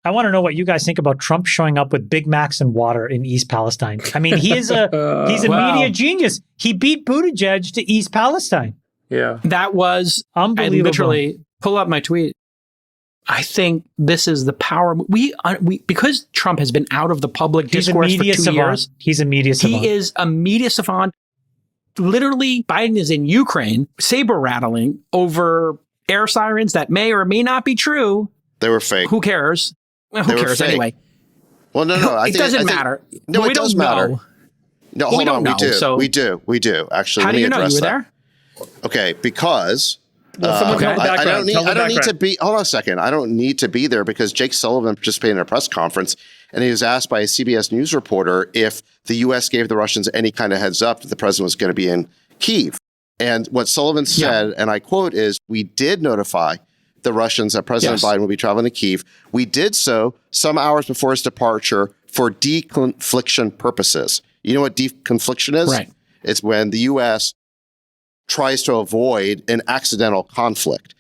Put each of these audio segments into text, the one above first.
I want to know what you guys think about Trump showing up with Big Macs and water in East Palestine. I mean, he's a media genius. He beat Buttigieg to East Palestine. Yeah. That was unbelievable. I literally pull up my tweet. I think this is the power. We because Trump has been out of the public discourse for 2 years. He's a media savant. He is a media savant. Literally, Biden is in Ukraine, saber rattling over air sirens that may or may not be true. They were fake. Who cares? Well, who cares anyway? Well, no. It doesn't matter. No, it does matter. No, hold on. We do. Actually, how do you know you were there? Okay, because I don't need to be. Hold on a second. I don't need to be there because Jake Sullivan participated in a press conference, and he was asked by a CBS News reporter if the U.S. gave the Russians any kind of heads up that the president was going to be in Kyiv. And what Sullivan said, and I quote, is, "We did notify the Russians that President Biden will be traveling to Kyiv. We did so some hours before his departure for deconfliction purposes." You know what deconfliction is? Right. It's when the U.S. tries to avoid an accidental conflict.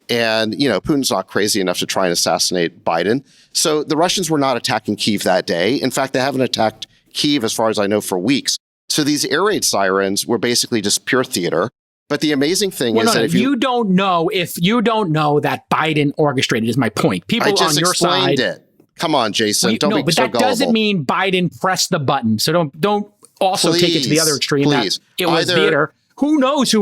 And, Putin's not crazy enough to try and assassinate Biden. So the Russians were not attacking Kyiv that day. In fact, they haven't attacked Kyiv, as far as I know, for weeks. So these air raid sirens were basically just pure theater. But the amazing thing is that if you don't know that Biden orchestrated is my point. People on your side. It. Come on, Jason. Don't be so gullible. But that doesn't mean Biden pressed the button. So don't also take it to the other extreme. Please. It was theater. Who knows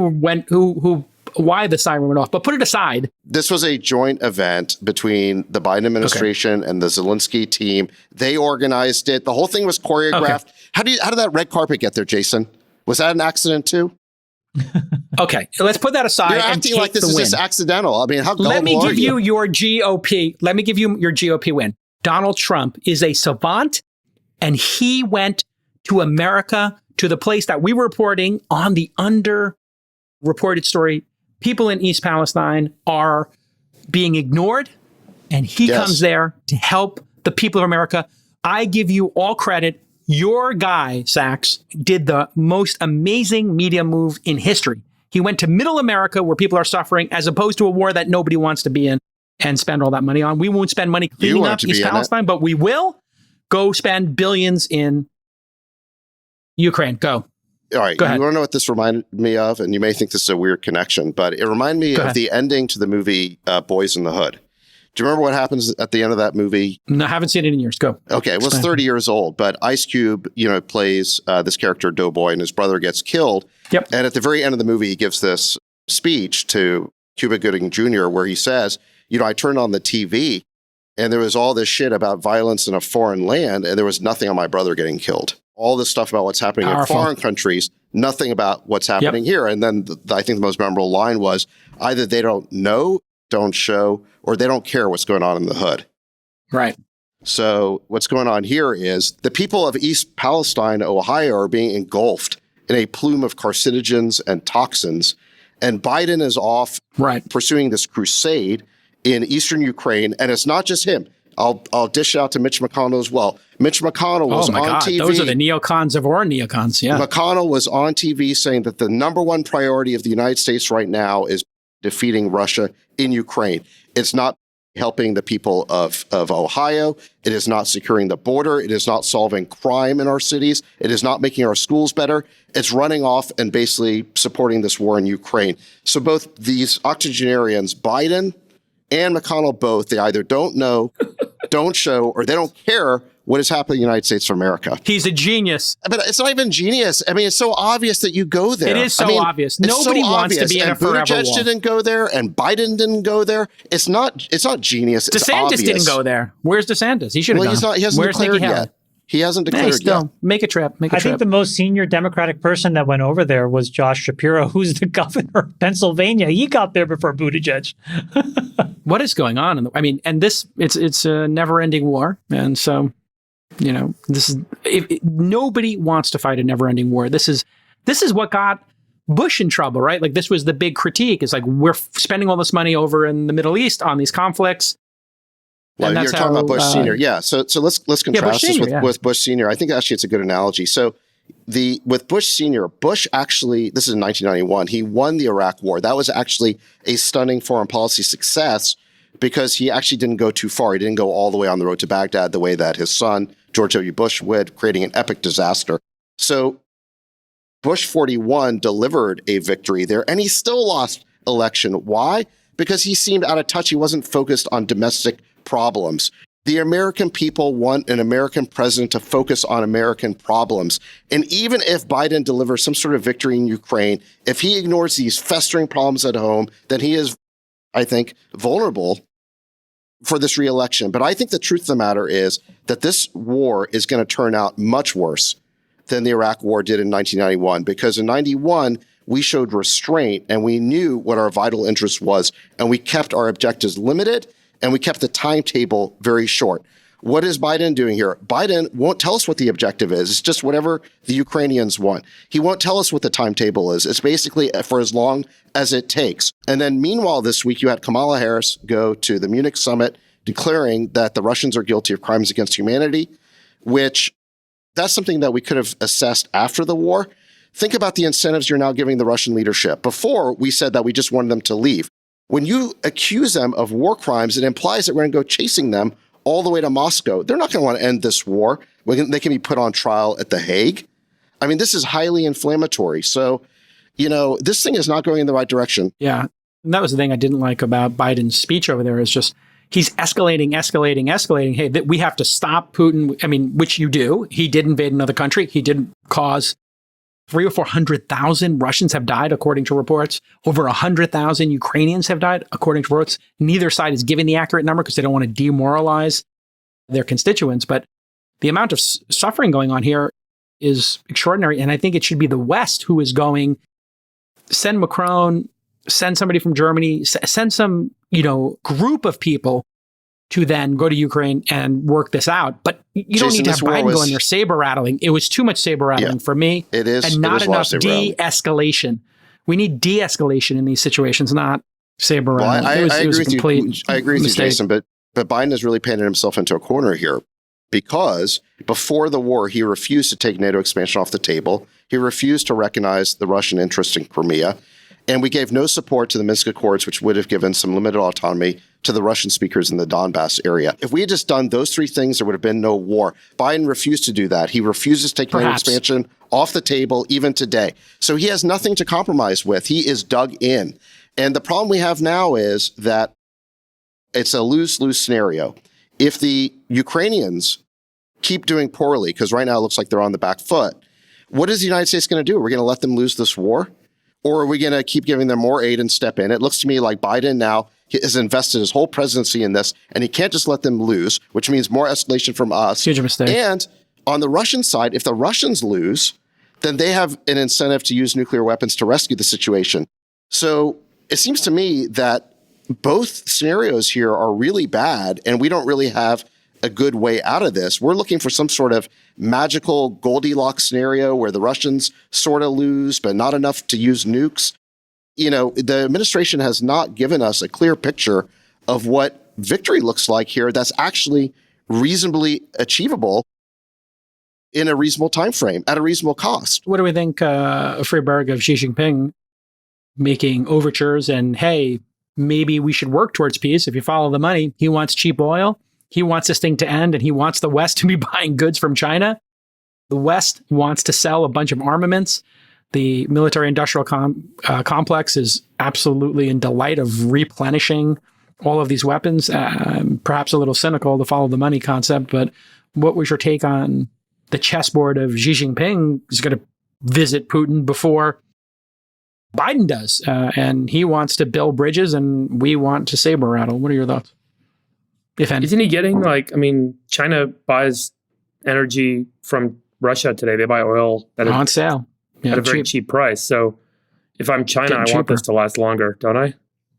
why the siren went off? But put it aside. This was a joint event between the Biden administration and the Zelensky team. They organized it. The whole thing was choreographed. Okay. How did that red carpet get there, Jason? Was that an accident too? Okay, let's put that aside. You're acting like this is just accidental. I mean, how gullible Let me give you your GOP. Let me give you your GOP win. Donald Trump is a savant, and he went to America, to the place that we were reporting on the underreported story. People in East Palestine are being ignored, and he comes there to help the people of America. I give you all credit. Your guy, Sachs, did the most amazing media move in history. He went to middle America where people are suffering, as opposed to a war that nobody wants to be in and spend all that money on. We won't spend money cleaning up East Palestine, but we will go spend billions in Ukraine. Go. All right. Go ahead. You want to know what this reminded me of? And you may think this is a weird connection, but it reminded me of the ending to the movie Boys in the Hood. Do you remember what happens at the end of that movie? No, I haven't seen it in years. Go. Okay. It was 30 years old, but Ice Cube, plays this character Doughboy, and his brother gets killed. Yep. And at the very end of the movie, he gives this speech to Cuba Gooding Jr. where he says, I turned on the TV and there was all this shit about violence in a foreign land, and there was nothing on my brother getting killed. All this stuff about what's happening in foreign countries, nothing about what's happening here. And then I think the most memorable line was, either they don't know, don't show, or they don't care what's going on in the hood. Right. So what's going on here is the people of East Palestine, Ohio, are being engulfed in a plume of carcinogens and toxins. And Biden is off pursuing this crusade in eastern Ukraine. And it's not just him. I'll dish out to Mitch McConnell as well. Mitch McConnell was on TV. Those are the neocons of our neocons. Yeah. McConnell was on TV saying that the number one priority of the United States right now is defeating Russia in Ukraine. It's not helping the people of Ohio. It is not securing the border. It is not solving crime in our cities. It is not making our schools better. It's running off and basically supporting this war in Ukraine. So both these octogenarians, Biden and McConnell both, they either don't know, don't show, or they don't care what is happening in the United States of America. He's a genius. But it's not even genius. I mean, it's so obvious that you go there. It is so obvious. Nobody wants to be in a forever Buttigieg wall. didn't go there, and Biden didn't go there. It's not genius. It's DeSantis obvious. didn't go there. Where's DeSantis? He should have gone. He hasn't declared yet. He hasn't declared yet. Make a trip. I think the most senior Democratic person that went over there was Josh Shapiro, who's the governor of Pennsylvania. He got there before Buttigieg. What is going on? It's a never-ending war, and so this is nobody wants to fight a never-ending war. This is what got Bush in trouble, right? Like, this was the big critique. It's like, we're spending all this money over in the Middle East on these conflicts. Well, you're talking about Bush Senior. Yeah. So let's contrast this with Bush Senior. I think actually it's a good analogy. So with Bush Senior, Bush actually, this is in 1991, he won the Iraq War. That was actually a stunning foreign policy success because he actually didn't go too far. He didn't go all the way on the road to Baghdad the way that his son, George W. Bush, would, creating an epic disaster. So Bush 41 delivered a victory there, and he still lost election. Why? Because he seemed out of touch. He wasn't focused on domestic problems. The American people want an American president to focus on American problems. And even if Biden delivers some sort of victory in Ukraine, if he ignores these festering problems at home, then he is, I think, vulnerable for this reelection. But I think the truth of the matter is that this war is going to turn out much worse than the Iraq War did in 1991, because in 91, we showed restraint and we knew what our vital interest was, and we kept our objectives limited and we kept the timetable very short. What is Biden doing here? Biden won't tell us what the objective is. It's just whatever the Ukrainians want. He won't tell us what the timetable is. It's basically for as long as it takes. And then meanwhile, this week, you had Kamala Harris go to the Munich summit declaring that the Russians are guilty of crimes against humanity, which that's something that we could have assessed after the war. Think about the incentives you're now giving the Russian leadership. Before, we said that we just wanted them to leave. When you accuse them of war crimes, it implies that we're going to go chasing them all the way to Moscow. They're not going to want to end this war. They can be put on trial at The Hague. I mean, this is highly inflammatory. So, this thing is not going in the right direction. Yeah. And that was the thing I didn't like about Biden's speech over there, is just he's escalating. Hey, we have to stop Putin. I mean, which you do. He did invade another country. He did cause 300,000 or 400,000 Russians have died, according to reports. Over 100,000 Ukrainians have died, according to reports. Neither side is giving the accurate number because they don't want to demoralize their constituents. But the amount of suffering going on here is extraordinary. And I think it should be the West who is going, send Macron, send somebody from Germany, send some, group of people to then go to Ukraine and work this out. But you don't need to have Biden going there saber rattling. It was too much saber rattling for me. It is. And not enough de-escalation. We need de-escalation in these situations, not saber rattling. I agree with you, Jason, but Biden has really painted himself into a corner here, because before the war, he refused to take NATO expansion off the table. He refused to recognize the Russian interest in Crimea. And we gave no support to the Minsk Accords, which would have given some limited autonomy to the Russian speakers in the Donbass area. If we had just done those three things, there would have been no war. Biden refused to do that. He refuses to take NATO expansion off the table even today. So he has nothing to compromise with. He is dug in. And the problem we have now is that it's a lose-lose scenario. If the Ukrainians keep doing poorly, because right now it looks like they're on the back foot, what is the United States going to do? We're going to let them lose this war? Or are we going to keep giving them more aid and step in? It looks to me like Biden now has invested his whole presidency in this, and he can't just let them lose, which means more escalation from us. Huge mistake. And on the Russian side, if the Russians lose, then they have an incentive to use nuclear weapons to rescue the situation. So it seems to me that both scenarios here are really bad, and we don't really have a good way out of this. We're looking for some sort of magical Goldilocks scenario where the Russians sort of lose, but not enough to use nukes. The administration has not given us a clear picture of what victory looks like here that's actually reasonably achievable in a reasonable time frame at a reasonable cost. What do we think, Friedberg, of Xi Jinping making overtures and, hey, maybe we should work towards peace if you follow the money? He wants cheap oil. He wants this thing to end, and he wants the West to be buying goods from China. The West wants to sell a bunch of armaments. The military-industrial complex is absolutely in delight of replenishing all of these weapons. Perhaps a little cynical, the follow the money concept, but what was your take on the chessboard of Xi Jinping is going to visit Putin before Biden does? And he wants to build bridges, and we want to saber rattle. What are your thoughts? If any. Isn't he getting China buys energy from Russia today. They buy oil on sale at a very cheap price. So if I'm China, I want this to last longer, don't I?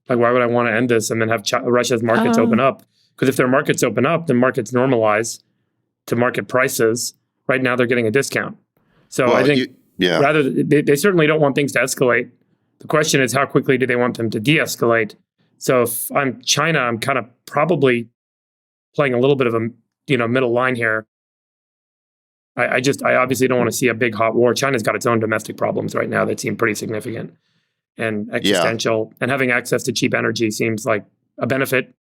Like, why would I want to end this and then have Russia's markets open up? Because if their markets open up, then markets normalize to market prices. Right now, they're getting a discount. So I think they certainly don't want things to escalate. The question is, how quickly do they want them to de-escalate? So if I'm China, I'm kind of probably playing a little bit of a middle line here. I obviously don't want to see a big hot war. China's got its own domestic problems right now that seem pretty significant and existential. And having access to cheap energy seems like a benefit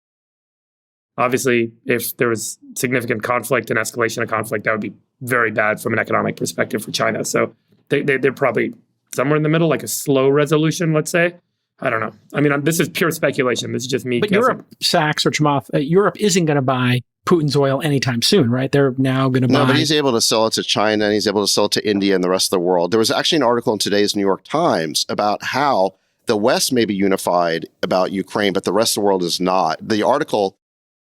Obviously, if there was significant conflict and escalation of conflict, that would be very bad from an economic perspective for China. So they're probably somewhere in the middle, like a slow resolution, let's say. I don't know. I mean, this is pure speculation. This is just me But guessing. Europe, Sachs or Chamath, Europe isn't going to buy Putin's oil anytime soon, right? They're now going to buy. No, but he's able to sell it to China, and he's able to sell it to India and the rest of the world. There was actually an article in today's New York Times about how the West may be unified about Ukraine, but the rest of the world is not. The article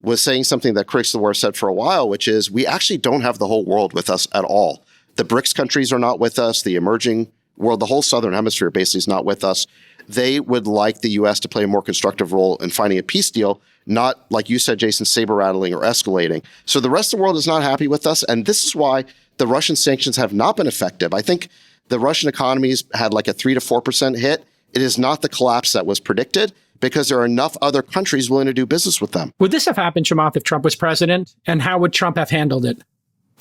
was saying something that critics of the war said for a while, which is we actually don't have the whole world with us at all. The BRICS countries are not with us. The emerging world, the whole Southern Hemisphere basically is not with us. They would like the U.S. to play a more constructive role in finding a peace deal, not, like you said, Jason, saber-rattling or escalating. So the rest of the world is not happy with us, and this is why the Russian sanctions have not been effective. I think the Russian economy's had like a 3 to 4% hit. It is not the collapse that was predicted because there are enough other countries willing to do business with them. Would this have happened, Chamath, if Trump was president? And how would Trump have handled it,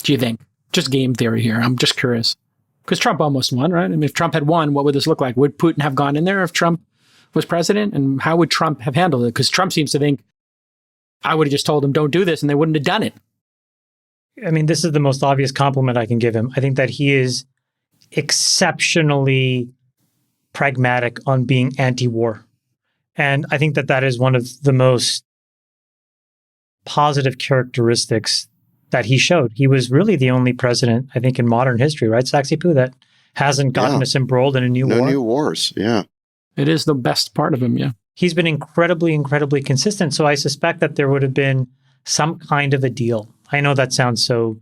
do you think? Just game theory here. I'm just curious. Because Trump almost won, right? I mean, if Trump had won, what would this look like? Would Putin have gone in there if Trump was president? And how would Trump have handled it? Because Trump seems to think, I would have just told him, don't do this, and they wouldn't have done it. I mean, this is the most obvious compliment I can give him. I think that he is exceptionally pragmatic on being anti-war. And I think that that is one of the most positive characteristics that he showed. He was really the only president, I think, in modern history, right, Saxi-Poo, that hasn't gotten us embroiled in a new war. No new wars, yeah. It is the best part of him, yeah. He's been incredibly, incredibly consistent. So I suspect that there would have been some kind of a deal. I know that sounds so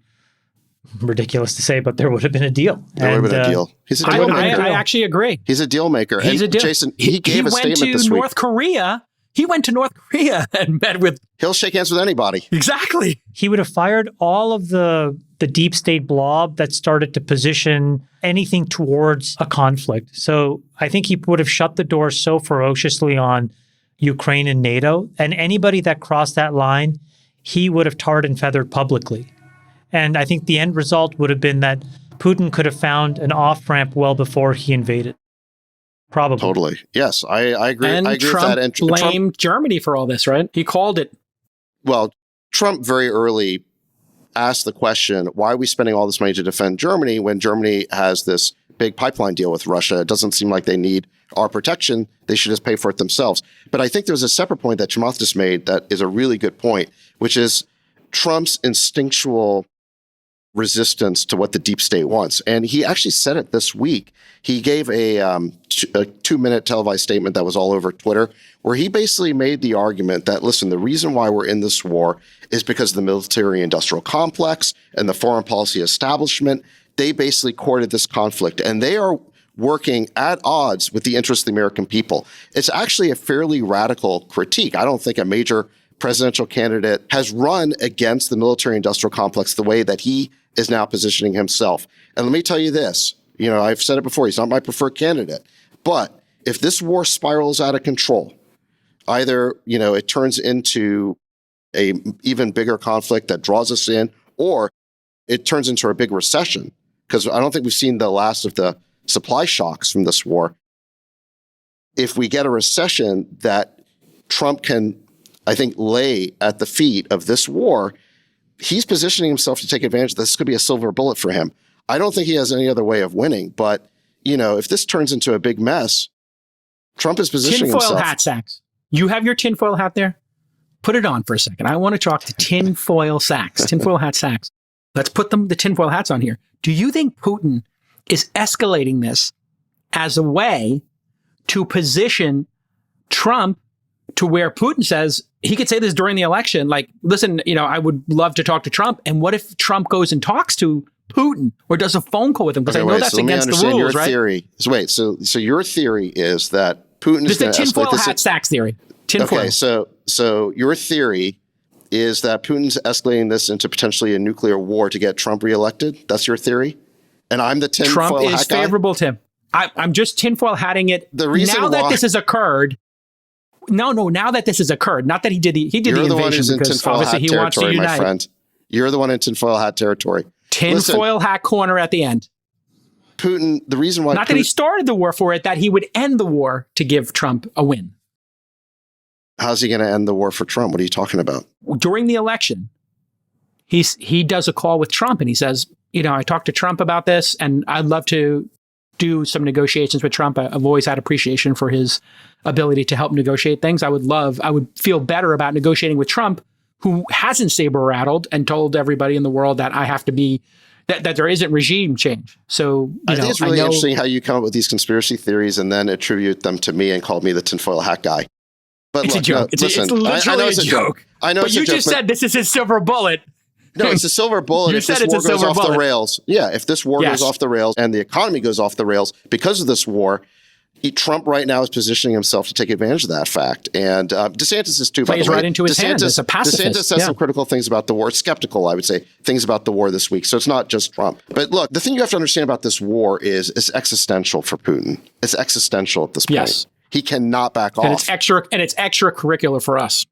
ridiculous to say, but there would have been a deal. There would have been a deal. He's a deal maker. I actually agree. He's a deal maker. He's a deal. Jason, he gave a statement this week. He went to North Korea. He went to North Korea and met with... He'll shake hands with anybody. Exactly. He would have fired all of the deep state blob that started to position anything towards a conflict. So I think he would have shut the door so ferociously on Ukraine and NATO, and anybody that crossed that line, he would have tarred and feathered publicly. And I think the end result would have been that Putin could have found an off-ramp well before he invaded. Probably. Totally. Yes, I agree. And I agree Trump with that. And blamed Germany for all this, right? He called it. Well, Trump very early asked the question, why are we spending all this money to defend Germany when Germany has this big pipeline deal with Russia? It doesn't seem like they need our protection. They should just pay for it themselves. But I think there's a separate point that Chamath just made that is a really good point, which is Trump's instinctual resistance to what the deep state wants. And he actually said it this week. He gave a 2-minute televised statement that was all over Twitter, where he basically made the argument that, listen, the reason why we're in this war is because of the military-industrial complex and the foreign policy establishment. They basically courted this conflict, and they are working at odds with the interests of the American people. It's actually a fairly radical critique. I don't think a major presidential candidate has run against the military-industrial complex the way that he is now positioning himself. And let me tell you this, I've said it before, he's not my preferred candidate. But if this war spirals out of control, either, it turns into a even bigger conflict that draws us in, or it turns into a big recession, because I don't think we've seen the last of the supply shocks from this war. If we get a recession that Trump can, I think, lay at the feet of this war, he's positioning himself to take advantage of this. This could be a silver bullet for him. I don't think he has any other way of winning, but, if this turns into a big mess, Trump is positioning himself. Tinfoil hat, Sachs. You have your tinfoil hat there? Put it on for a second. I want to talk to tinfoil Sachs, tinfoil hat Sachs. Let's put the tinfoil hats on here. Do you think Putin is escalating this as a way to position Trump to where Putin says, he could say this during the election, like, listen, I would love to talk to Trump. And what if Trump goes and talks to Putin or does a phone call with him? Because I know that's against the rules, your right? Theory. So your theory is that Putin is going to escalate this. The tinfoil hat Sachs theory. Tinfoil. Okay, so your theory is that Putin's escalating this into potentially a nuclear war to get Trump reelected? That's your theory? And I'm the tinfoil hat guy? Trump is favorable to him. I'm just tinfoil hatting it. The reason now that this has occurred, now that this has occurred, not that he did the invasion because obviously he wants to unite. My friend. You're the one in tinfoil hat territory. Tinfoil hat corner at the end. Putin, the reason why... Not that he started the war for it, that he would end the war to give Trump a win. How's he going to end the war for Trump? What are you talking about? During the election, he does a call with Trump and he says, I talked to Trump about this and I'd love to do some negotiations with Trump. I've always had appreciation for his ability to help negotiate things. I would feel better about negotiating with Trump, who hasn't saber rattled and told everybody in the world that I have to be, that there isn't regime change. So, I think it's really interesting how you come up with these conspiracy theories and then attribute them to me and call me the tinfoil hat guy. But it's look, a joke. No, listen, it's literally a joke. I know but it's you a joke, just said this is his silver bullet. No, it's a silver bullet. You if said this war it's a goes silver off the bullet. rails. Yeah, if this war Yes. goes off the rails and the economy goes off the rails because of this war, Trump right now is positioning himself to take advantage of that fact. And DeSantis is too. Plays by the way. right into his hand as a pacifist. DeSantis says some critical things about the war. Skeptical, I would say, things about the war this week. So it's not just Trump. But look, the thing you have to understand about this war is it's existential for Putin. It's existential at this point. Yes. He cannot back off. And it's extracurricular for us.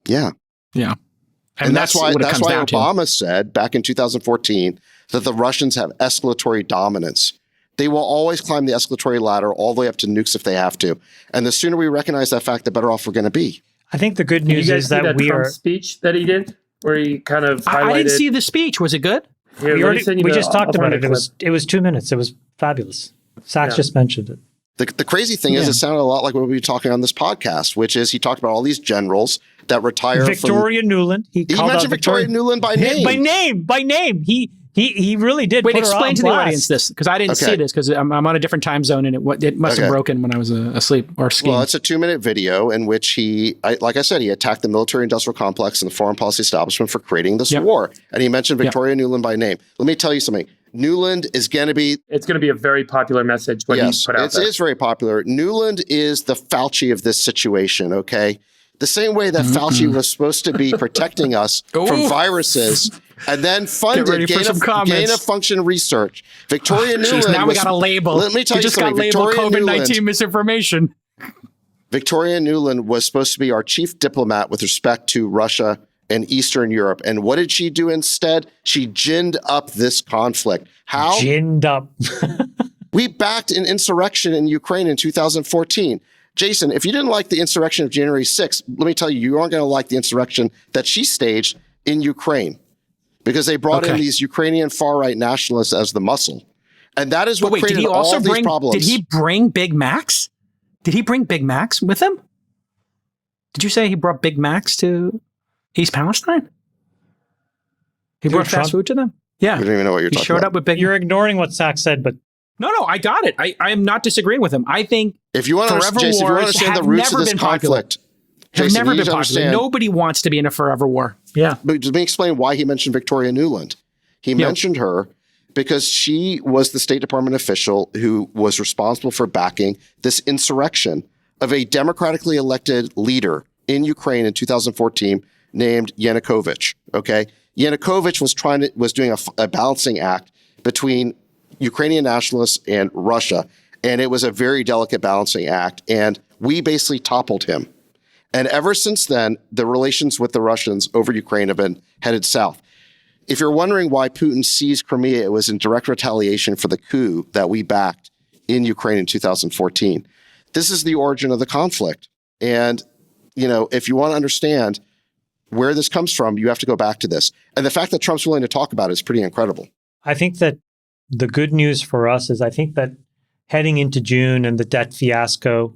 Yeah. Yeah. And that's why what it comes down to. Obama said back in 2014 that the Russians have escalatory dominance. They will always climb the escalatory ladder all the way up to nukes if they have to. And the sooner we recognize that fact, the better off we're going to be. I think the good news is that we Trump are. speech that he did, where he kind of highlighted. I didn't see the speech. Was it good? Here, We just talked about it. It was 2 minutes. It was fabulous. Sachs just mentioned it. The crazy thing is it sounded a lot like what we were talking on this podcast, which is he talked about all these generals that retire Victoria Nuland. He mentioned Victoria Nuland by name. By name. He really did. Wait, put her explain on to the blast. audience this, because I didn't see this, because I'm on a different time zone, and it must have broken when I was asleep or skiing. Well, it's a 2-minute video in which he attacked the military-industrial complex and the foreign policy establishment for creating this war. And he mentioned Victoria Nuland by name. Let me tell you something. Nuland is going to be... It's going to be a very popular message when he put out there. It is very popular. Nuland is the Fauci of this situation, okay? The same way that Fauci was supposed to be protecting us from viruses and then funded gain-of-function research. Victoria Nuland... Now we got a label. Let me tell you something. We just got labeled COVID-19 misinformation. Victoria Nuland was supposed to be our chief diplomat with respect to Russia and Eastern Europe. And what did she do instead? She ginned up this conflict. How? Ginned up. We backed an insurrection in Ukraine in 2014. Jason, if you didn't like the insurrection of January 6th, let me tell you, you aren't going to like the insurrection that she staged in Ukraine, because they brought in these Ukrainian far-right nationalists as the muscle. And that is what created all these problems. Did he bring Big Macs? Did he bring Big Macs with him? Did you say he brought Big Macs to East Palestine? He brought fast food to them? Yeah. I don't even know what you're talking about. He showed up with Big... You're ignoring what Sachs said, but... No, I got it. I am not disagreeing with him. I think if you want to understand the roots of this conflict, have never been popular. Nobody wants to be in a forever war. Yeah. But let me explain why he mentioned Victoria Nuland. He mentioned her because she was the State Department official who was responsible for backing this insurrection of a democratically elected leader in Ukraine in 2014 named Yanukovych. Okay. Yanukovych was doing a balancing act between Ukrainian nationalists and Russia. And it was a very delicate balancing act. And we basically toppled him. And ever since then, the relations with the Russians over Ukraine have been headed south. If you're wondering why Putin seized Crimea, it was in direct retaliation for the coup that we backed in Ukraine in 2014. This is the origin of the conflict. And, if you want to understand where this comes from, you have to go back to this. And the fact that Trump's willing to talk about it is pretty incredible. I think that the good news for us is I think that heading into June and the debt fiasco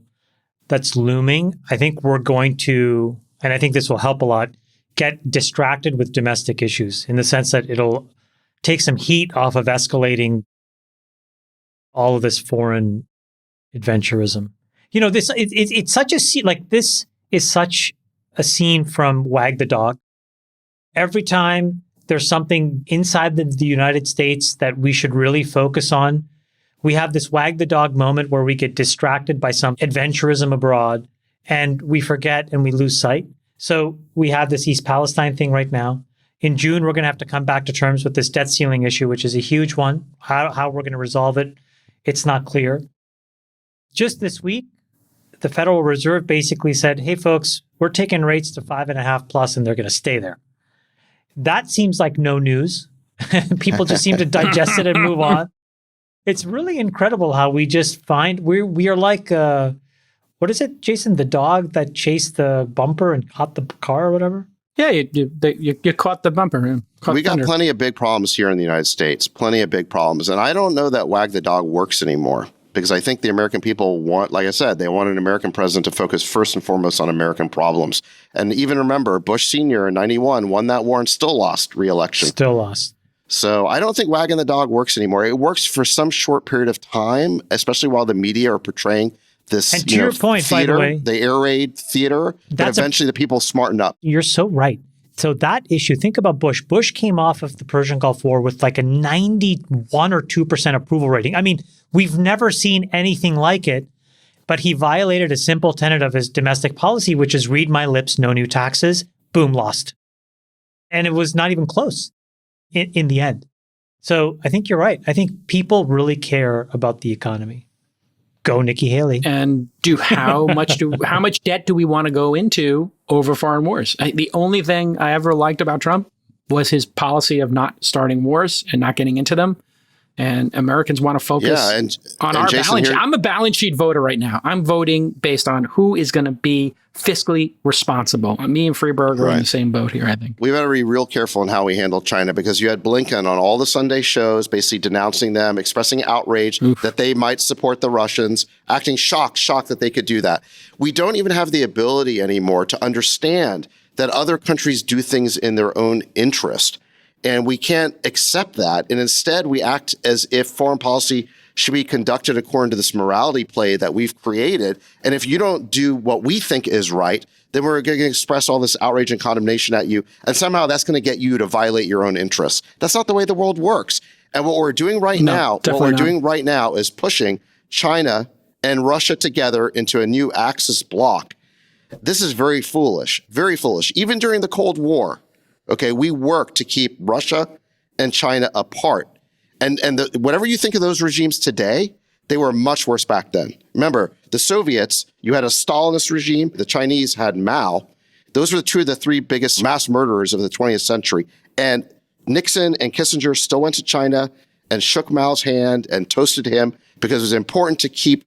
that's looming, I think we're going to, and I think this will help a lot, get distracted with domestic issues in the sense that it'll take some heat off of escalating all of this foreign adventurism. It's such a scene, like this is such a scene from Wag the Dog. Every time there's something inside the United States that we should really focus on, we have this Wag the Dog moment where we get distracted by some adventurism abroad and we forget and we lose sight. So we have this East Palestine thing right now. In June, we're going to have to come back to terms with this debt ceiling issue, which is a huge one. How we're going to resolve it, it's not clear. Just this week, the Federal Reserve basically said, hey, folks, we're taking rates to 5.5 plus, and they're going to stay there. That seems like no news. People just seem to digest it and move on. It's really incredible how we just find we are like what is it, Jason? The dog that chased the bumper and caught the car or whatever? Yeah, you caught the bumper. We got plenty of big problems here in the United States, plenty of big problems. And I don't know that wag the dog works anymore because I think the American people want, like I said, they want an American president to focus first and foremost on American problems. And even remember, Bush Sr. in 91 won that war and still lost re-election. Still lost. So I don't think wagging the dog works anymore. It works for some short period of time, especially while the media are portraying this and to your point, theater, by the way, air raid theater, but eventually the people smarten up. You're so right. So that issue, think about Bush. Bush came off of the Persian Gulf War with like a 91 or 2% approval rating. I mean, we've never seen anything like it, but he violated a simple tenet of his domestic policy, which is read my lips, no new taxes. Boom, lost. And it was not even close in the end. So I think you're right. I think people really care about the economy. Go Nikki Haley. And how much debt do we want to go into over foreign wars? The only thing I ever liked about Trump was his policy of not starting wars and not getting into them. And Americans want to focus on our Jason, balance sheet. I'm a balance sheet voter right now. I'm voting based on who is going to be fiscally responsible. Me and Freeberg are in the same boat here, I think. We better be real careful in how we handle China because you had Blinken on all the Sunday shows basically denouncing them, expressing outrage that they might support the Russians, acting shocked that they could do that. We don't even have the ability anymore to understand that other countries do things in their own interest. And we can't accept that. And instead, we act as if foreign policy should be conducted according to this morality play that we've created. And if you don't do what we think is right, then we're going to express all this outrage and condemnation at you. And somehow that's going to get you to violate your own interests. That's not the way the world works. And what we're doing right now is pushing China and Russia together into a new Axis bloc. This is very foolish, very foolish. Even during the Cold War, okay, we worked to keep Russia and China apart. And whatever you think of those regimes today, they were much worse back then. Remember, the Soviets, you had a Stalinist regime. The Chinese had Mao. Those were two of the three biggest mass murderers of the 20th century. And Nixon and Kissinger still went to China and shook Mao's hand and toasted him because it was important to keep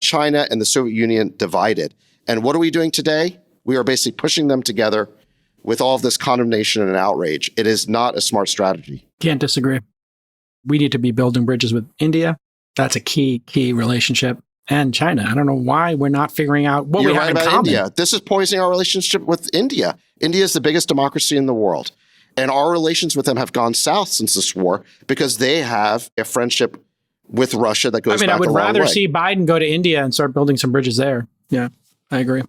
China and the Soviet Union divided. And what are we doing today? We are basically pushing them together with all of this condemnation and outrage. It is not a smart strategy. Can't disagree. We need to be building bridges with India. That's a key relationship. And China. I don't know why we're not figuring out what we have in common. India. This is poisoning our relationship with India. India is the biggest democracy in the world. And our relations with them have gone south since this war because they have a friendship with Russia that goes back a long way. I would rather see Biden go to India and start building some bridges there. Yeah, I agree.